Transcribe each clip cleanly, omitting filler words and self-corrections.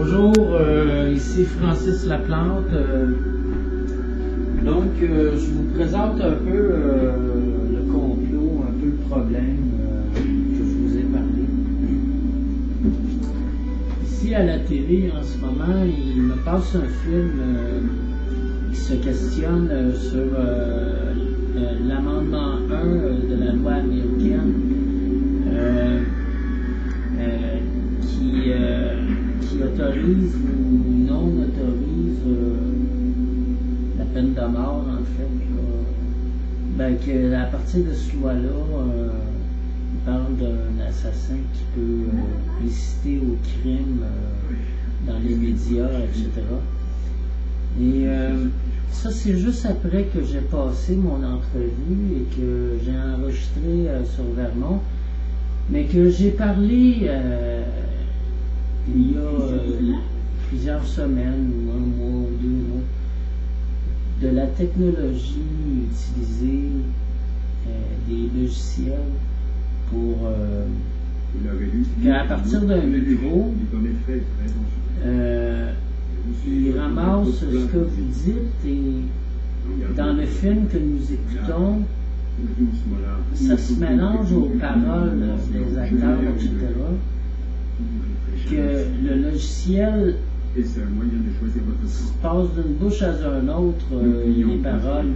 Bonjour, ici Francis Laplante. Je vous présente un peu le complot, un peu le problème que je vous ai parlé. Ici à la télé en ce moment, il me passe un film qui se questionne sur l'amendement 1 de la loi américaine qui autorise ou non autorise la peine de mort, en fait. À partir de ce loi-là, il parle d'un assassin qui peut inciter au crime dans les médias, etc. Et ça, c'est juste après que j'ai passé mon entrevue et que j'ai enregistré sur Vermont, mais que j'ai parlé il y a plusieurs semaines, ou un mois ou 2 mois, de la technologie utilisée, des logiciels pour qu'à partir d'un micro, il ramasse ce que vous dites et dans le film que nous écoutons, ça se mélange aux paroles des acteurs, etc. Que le logiciel passe d'une bouche à une autre les paroles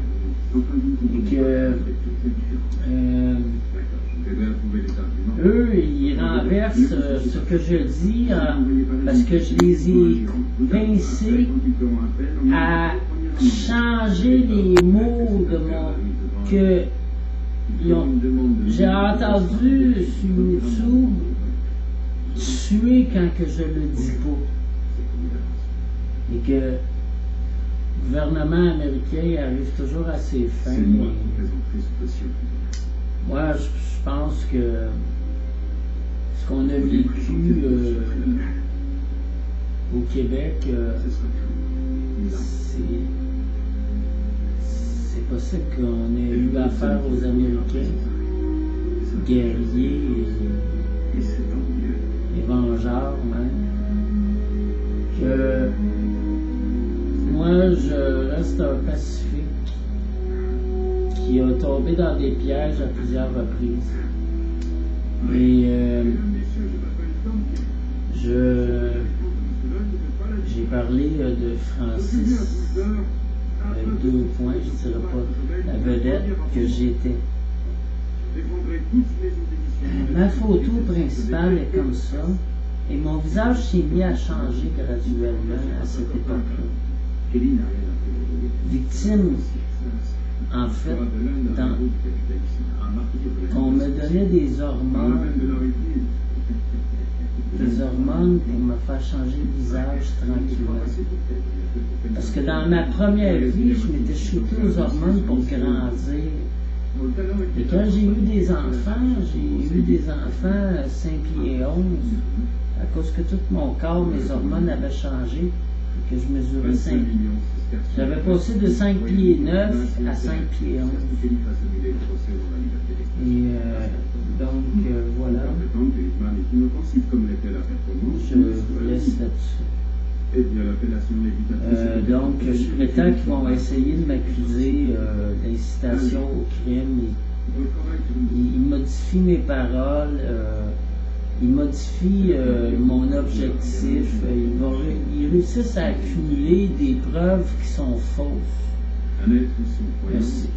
et que eux, ils renversent ce que je dis parce que je les ai pincés à changer les mots de mon que j'ai entendu sur YouTube tuer quand que je le dis pas. Et que le gouvernement américain arrive toujours à ses fins. Moi, je pense que ce qu'on a vécu au Québec, c'est possible qu'on ait eu affaire aux Américains, guerriers et vengeurs même. Que moi, je reste un pacifique qui a tombé dans des pièges à plusieurs reprises. Et j'ai parlé de Francis avec 2 points, je ne dirais pas la vedette que j'étais. Ma photo principale est comme ça, et mon visage s'est mis à changer graduellement à cette époque-là. Victime, en fait, on me donnait des hormones pour me faire changer le visage tranquillement. Parce que dans ma première vie, je m'étais shooté aux hormones pour grandir. Et quand j'ai eu des enfants 5 pieds 11, à cause que tout mon corps, mes hormones avaient changé, et que je mesurais 5 pieds. J'avais passé de 5 pieds 9 à 5 pieds 11. Et voilà. Je vous laisse là-dessus. Je prétends qu'ils vont essayer de m'accuser d'incitation au crime. Ils modifient mes paroles, ils modifient mon objectif, ils réussissent à accumuler des preuves qui sont fausses. Merci.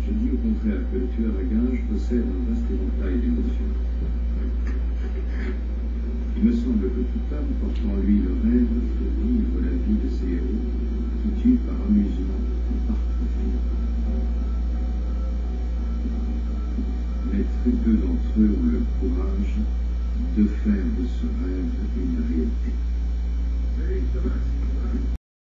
Je dis au contraire que le tueur à gages possède un vaste éventail d'émotions. Il me semble que tout homme porte en lui le rêve de vivre la vie de ses héros, qui tuent par amusement ou par profit. Mais très peu d'entre eux ont le courage de faire de ce rêve une réalité.